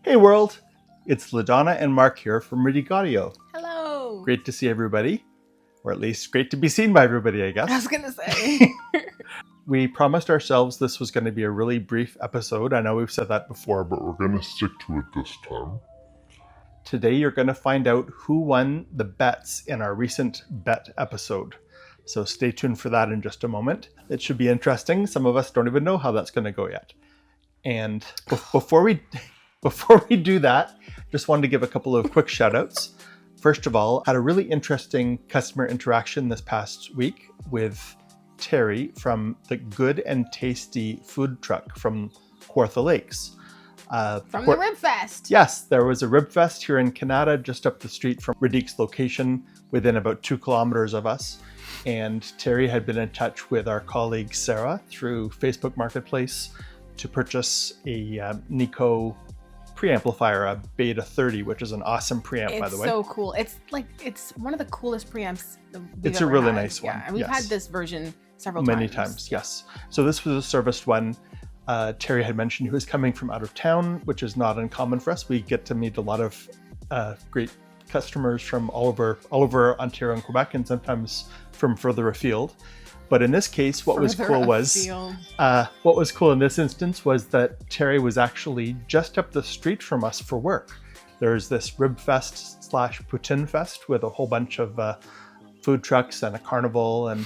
Hey world, it's LaDonna and Mark here from Radique Audio. Hello. Great to see everybody, or at least great to be seen by everybody, I guess. I was going to say. We promised ourselves this was going to be a really brief episode. I know we've said that before, but we're going to stick to it this time. Today you're going to find out who won the bets in our recent bet episode. So stay tuned for that in just a moment. It should be interesting. Some of us don't even know how that's going to go yet. And before we do that, just wanted to give a couple of quick shout outs. First of all, had a really interesting customer interaction this past week with Terry from the Good and Tasty food truck from Kawartha Lakes. From the Rib Fest. Yes, there was a Rib Fest here in Canada, just up the street from Radique's location, within about 2 kilometers of us. And Terry had been in touch with our colleague Sarah through Facebook Marketplace to purchase a Nico preamplifier, a Beta 30, which is an awesome preamp, by the way. It's so cool. It's one of the coolest preamps we've It's a ever really had. nice one. Yeah, and we've had this version many times. Yes. So this was a serviced one. Terry had mentioned he was coming from out of town, which is not uncommon for us. We get to meet a lot of great customers from all over Ontario and Quebec, and sometimes from further afield. But in this case, what was cool in this instance was that Terry was actually just up the street from us for work. There's this Rib Fest / Poutine Fest with a whole bunch of food trucks and a carnival, and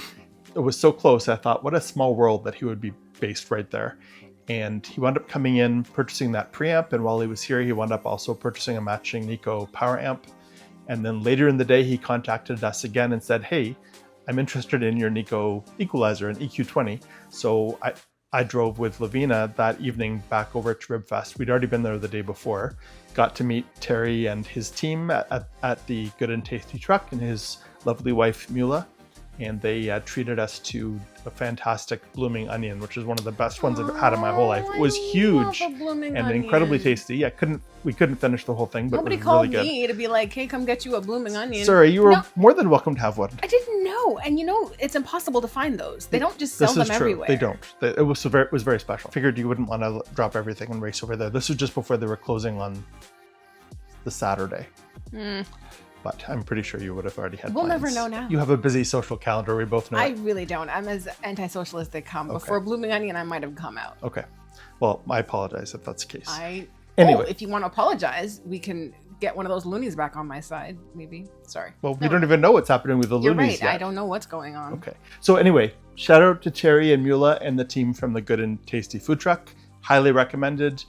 it was so close. I thought, what a small world that he would be based right there. And he wound up coming in, purchasing that preamp, and while he was here, he wound up also purchasing a matching Nico power amp. And then later in the day, he contacted us again and said, hey, I'm interested in your Nico equalizer, an EQ20. So I drove with Lavina that evening back over to Rib Fest. We'd already been there the day before. Got to meet Terry and his team at the Good and Tasty truck and his lovely wife, Mula. And they treated us to a fantastic blooming onion, which is one of the best ones I've had in my whole life. It was huge and incredibly tasty. We couldn't finish the whole thing, but nobody it was really good. called me to be like, hey, come get you a blooming onion. Sorry, you were more than welcome to have one. I didn't know. And it's impossible to find those. They don't just sell them everywhere. They don't. It was very special. Figured you wouldn't want to drop everything and race over there. This was just before they were closing on the Saturday. But I'm pretty sure you would have already had plans. We'll never know now. You have a busy social calendar. We both know I really don't. I'm as antisocial as they come. Okay. Before Blooming Onion, I might have come out. Okay. Well, I apologize if that's the case. Anyway, if you want to apologize, we can get one of those loonies back on my side, maybe. Sorry. Well, we don't even know what's happening with the You're loonies right. yet. I don't know what's going on. Okay. So anyway, shout out to Terry and Mula and the team from the Good and Tasty food truck. Highly recommended.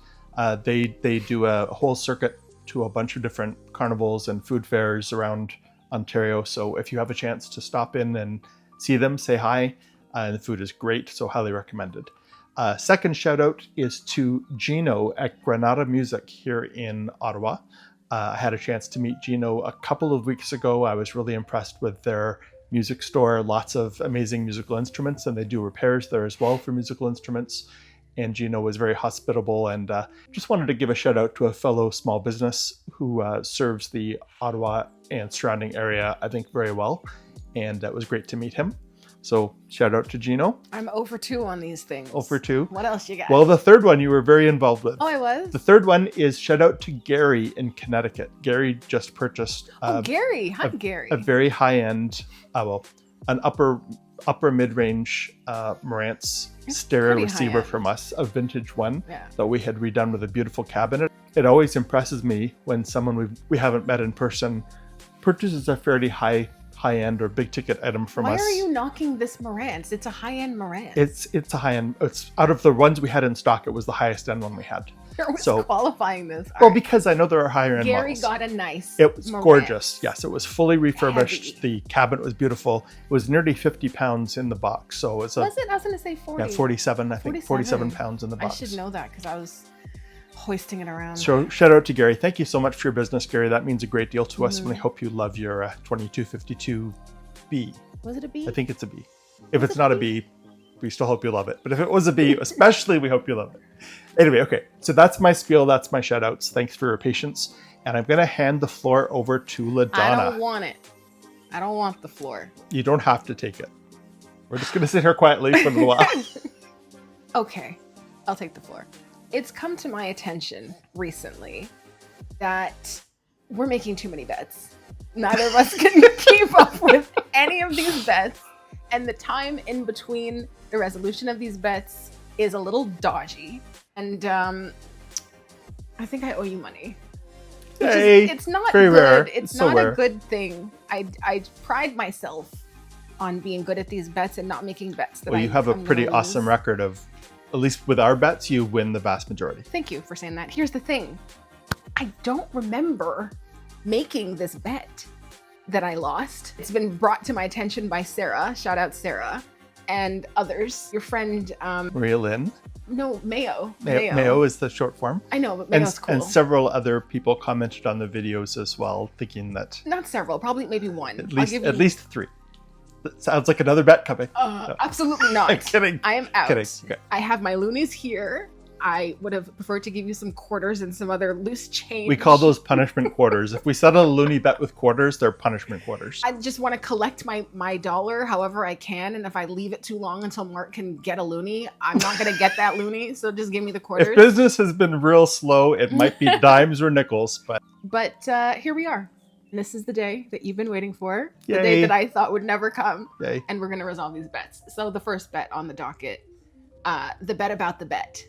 They do a whole circuit to a bunch of different carnivals and food fairs around Ontario. So if you have a chance to stop in and see them, say hi. The food is great, so highly recommended. Second shout out is to Gino at Granada Music here in Ottawa. I had a chance to meet Gino a couple of weeks ago. I was really impressed with their music store. Lots of amazing musical instruments, and they do repairs there as well for musical instruments. And Gino was very hospitable, and just wanted to give a shout out to a fellow small business who serves the Ottawa and surrounding area, I think, very well. And it was great to meet him. So shout out to Gino. I'm 0 for 2 on these things. 0 for 2. What else you got? Well, the third one you were very involved with. Oh, I was? The third one is shout out to Gary in Connecticut. Gary just purchased Gary. Hi, Gary. A very high-end, an upper mid-range Marantz stereo receiver from us, a vintage one that we had redone with a beautiful cabinet. It always impresses me when someone we haven't met in person purchases a fairly high-end or big-ticket item from us. Why are you knocking this Marantz? It's a high-end Marantz. It's a high-end. It's out of the ones we had in stock, it was the highest-end one we had. You're qualifying this. Well, because I know there are higher-end models. Gary got a nice It was Marantz. Gorgeous. Yes, it was fully refurbished. Heavy. The cabinet was beautiful. It was nearly 50 pounds in the box. So it's was it? I was going to say 40. Yeah, 47, I think. 47 pounds in the box. I should know that because I was hoisting it around. So shout out to Gary. Thank you so much for your business, Gary. That means a great deal to us, and we hope you love your 2252B. Was it a B? I think it's a B. If it's not a B, we still hope you love it. But if it was a B, especially, we hope you love it. Anyway, okay. So that's my spiel. That's my shout outs. Thanks for your patience. And I'm going to hand the floor over to LaDonna. I don't want it. I don't want the floor. You don't have to take it. We're just going to sit here quietly for a little while. Okay. I'll take the floor. It's come to my attention recently that we're making too many bets. Neither of us can keep up with any of these bets. And the time in between the resolution of these bets is a little dodgy. And I think I owe you money. Hey, It's not very good. rare. It's so not rare. a good thing. I pride myself on being good at these bets and not making bets that Well, you have a I'm pretty gonna awesome lose. record of, at least with our bets, you win the vast majority. Thank you for saying that. Here's the thing. I don't remember making this bet that I lost. It's been brought to my attention by Sarah. Shout out Sarah. And others. Your friend, Maria Lynn. no, Mayo. Mayo is the short form. I know, but And, Mayo's cool. and several other people commented on the videos as well, thinking that Not several, probably maybe one. at least 3. That sounds like another bet coming. No. Absolutely not. I'm kidding. I am out. Kidding. Okay. I have my loonies here. I would have preferred to give you some quarters and some other loose change. We call those punishment quarters. If we settle a loony bet with quarters, they're punishment quarters. I just want to collect my dollar however I can, and if I leave it too long until Mark can get a loony, I'm not going to get that loony, so just give me the quarters. If business has been real slow, it might be dimes or nickels, but But here we are. This is the day that you've been waiting for. The Yay. day that I thought would never come. yay. And we're going to resolve these bets. So the first bet on the docket, the bet about the bet.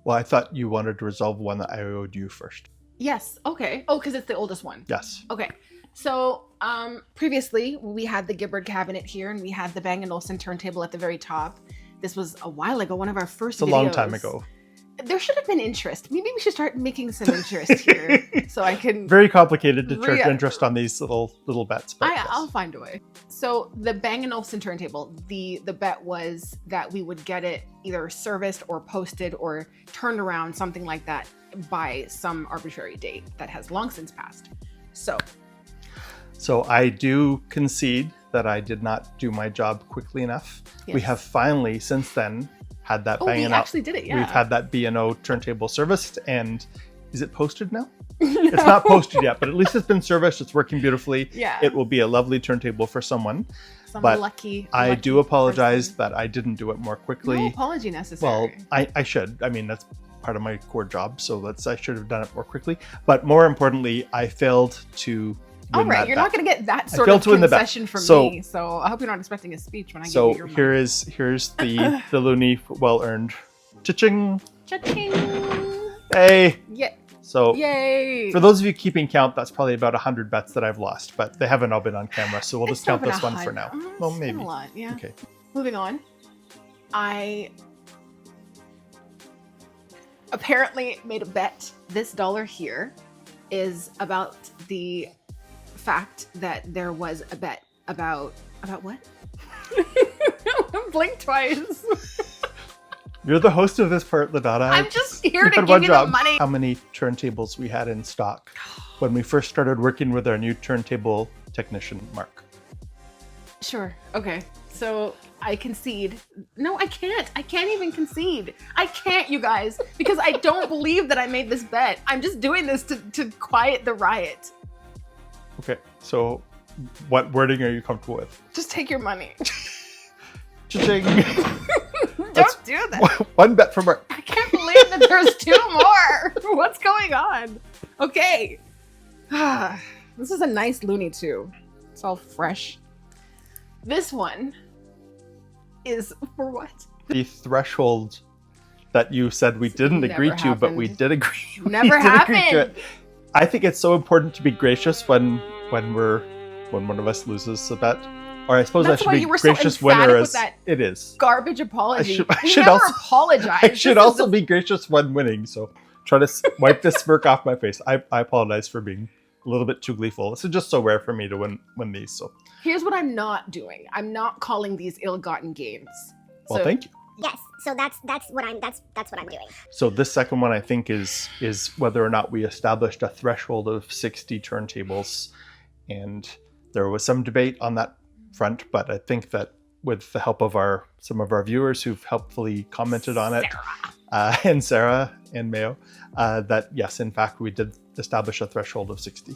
Well, I thought you wanted to resolve one that I owed you first. Yes. Okay. Oh, because it's the oldest one. Yes. Okay. So previously we had the Gibbard cabinet here and we had the Bang & Olufsen turntable at the very top. This was a while ago, one of our first It's a videos. long time ago. There should have been interest. Maybe we should start making some interest here so I can... Very complicated to charge Rea- interest on these little bets. But yes. I'll find a way. So the Bang & Olufsen turntable, the bet was that we would get it either serviced or posted or turned around, something like that, by some arbitrary date that has long since passed. So I do concede that I did not do my job quickly enough. Yes. We have finally, since then, had that we Bang & Olufsen. actually did it, yeah. We've had that B&O turntable serviced, and is it posted now? It's not posted yet, but at least it's been serviced. It's working beautifully. Yeah. It will be a lovely turntable for someone. Some but lucky I do apologize person. that I didn't do it more quickly. No apology necessary. Well, I should. I mean, that's part of my core job, so I should have done it more quickly. But more importantly, I failed to all win right, that you're bet. not going to get that sort failed of to win the bet. concession from So- me. So I hope you're not expecting a speech when I So give you your here's the loony well earned. Cha Ching. Cha Ching! Hey. Yeah. So Yay! for those of you keeping count, that's probably about 100 bets that I've lost, but they haven't all been on camera, so we'll just count this one for now. Well, It's maybe. been a lot, yeah. Okay. Moving on. I apparently made a bet. This dollar here is about the fact that there was a bet about what? Blink twice. You're the host of this part, Ladonna. I'm just here You to had give one you job. the money. How many turntables we had in stock when we first started working with our new turntable technician, Mark? Sure. Okay. So I concede. No, I can't. I can't even concede. I can't, you guys, because I don't believe that I made this bet. I'm just doing this to quiet the riot. Okay, so what wording are you comfortable with? Just take your money. Cha-ching. Don't do that. One bet for Mark. I can't believe that there's 2 more. What's going on? Okay. This is a nice loony too. It's all fresh. This one is for what? The threshold that you said we didn't Never agree to, but we happened. did agree. we Never did agree to happened. it. I think it's so important to be gracious when one of us loses a bet. Or I suppose That's I why should you be were so gracious emphatic winner with as that it is. Garbage apology. I We should never also- apologize. I should This is also be gracious when winning, so try to wipe this smirk off my face. I apologize for being a little bit too gleeful. This is just so rare for me to win these. So, Here's what I'm not doing. I'm not calling these ill-gotten gains. well, thank you. Yes, so that's what I'm doing. So this second one, I think, is whether or not we established a threshold of 60 turntables, and there was some debate on that front. But I think that with the help of some of our viewers who've helpfully commented on it, and Sarah and Mayo, that yes, in fact, we did establish a threshold of 60.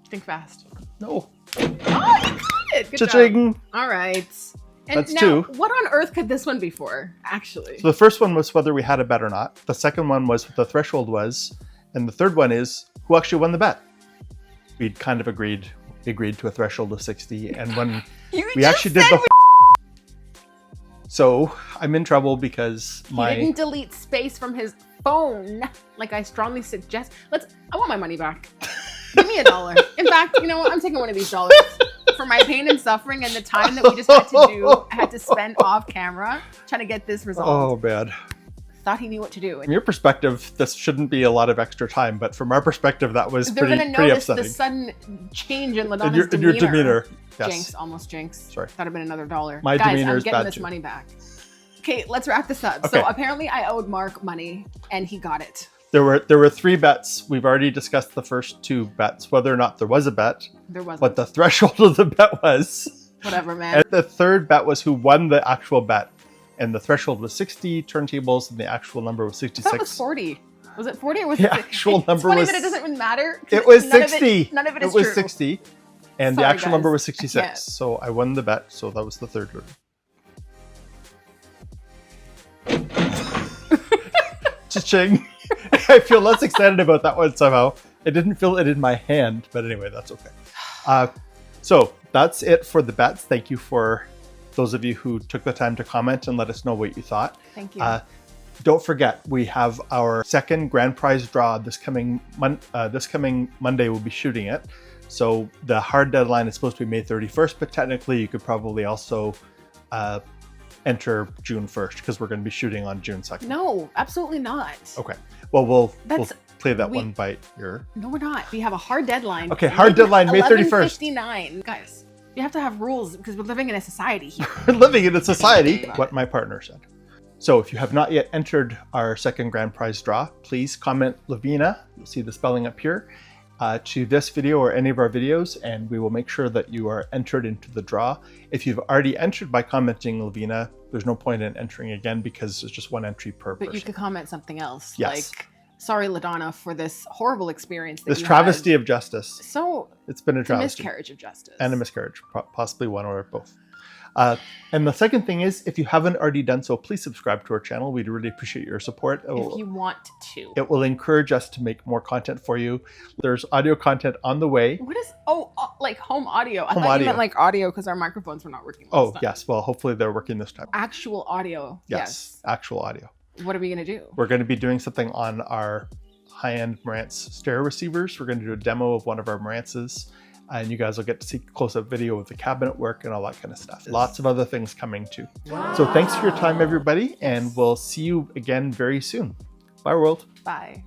Think fast. No, Oh, you got it. Good job. cha-ching. All right. And That's now, 2. what on earth could this one be for, actually? So the first one was whether we had a bet or not. The second one was what the threshold was, And the third one is who actually won the bet. We'd kind of agreed to a threshold of 60, and when we actually did the so I'm in trouble because he didn't delete space from his phone like I strongly suggest. I want my money back. Give me $1. In fact, you know what? I'm taking one of these dollars for my pain and suffering and the time that we just had to spend off camera trying to get this resolved. Oh, bad. Thought he knew what to do. From your perspective, this shouldn't be a lot of extra time, but from our perspective, that was They're pretty going to notice upsetting. the sudden change in LaDonna's in your demeanor. Yes. Jinx, almost jinx. Sorry. That'd have been another $1. My Guys, demeanor I'm is getting bad this too. money back. Okay, let's wrap this up. Okay. So apparently I owed Mark money and he got it. There were 3 bets. We've already discussed the first 2 bets, whether or not there was a bet, There wasn't. what the threshold of the bet was. Whatever, man. And the third bet was who won the actual bet. And the threshold was 60 turntables, and the actual number was I 66. thought it was 40. Was it 40 or was The it 60? actual number it's funny was- that it doesn't even matter. 'Cause It was none of 60. None of it is It was true. 60. And the Sorry, actual number guys. was I 66. can't. So I won the bet. So that was the third one. Cha Ching. I feel less excited about that one somehow. I didn't feel it in my hand, but anyway, that's okay. So that's it for the bets. Thank you for those of you who took the time to comment and let us know what you thought. Thank you. Don't forget, we have our second grand prize draw this coming Monday. We'll be shooting it. So the hard deadline is supposed to be May 31st, but technically you could probably also enter June 1st because we're going to be shooting on June 2nd. No, absolutely not. Okay. Well, we'll That's- play that we- one by ear. No, we're not. We have a hard deadline. Okay, hard deadline, May 31st. 11:59. Guys, you have to have rules because we're living in a society here. We're living in a society, what my partner said. So if you have not yet entered our second grand prize draw, please comment Lavina, you'll see the spelling up here, to this video or any of our videos, and we will make sure that you are entered into the draw. If you've already entered by commenting Lavina, there's no point in entering again because there's just one entry per But person. you could comment something else. Yes. Like, sorry, LaDonna, for this horrible experience. That This you travesty had. of justice. So, It's been a it's a travesty. miscarriage of justice. And a miscarriage, possibly one or both. And the second thing is, if you haven't already done so, please subscribe to our channel. We'd really appreciate your support. if you want to. It will encourage us to make more content for you. There's audio content on the way. What is, like home audio? I Home thought audio. you meant like audio because our microphones were not working last Oh, time. yes. Well, hopefully they're working this time. Actual audio. Yes, actual audio. What are we going to do? We're going to be doing something on our high-end Marantz stereo receivers. We're going to do a demo of one of our Marantzes, and you guys will get to see close-up video of the cabinet work and all that kind of stuff. Lots of other things coming too. So thanks for your time, everybody, and we'll see you again very soon. Bye, world. Bye.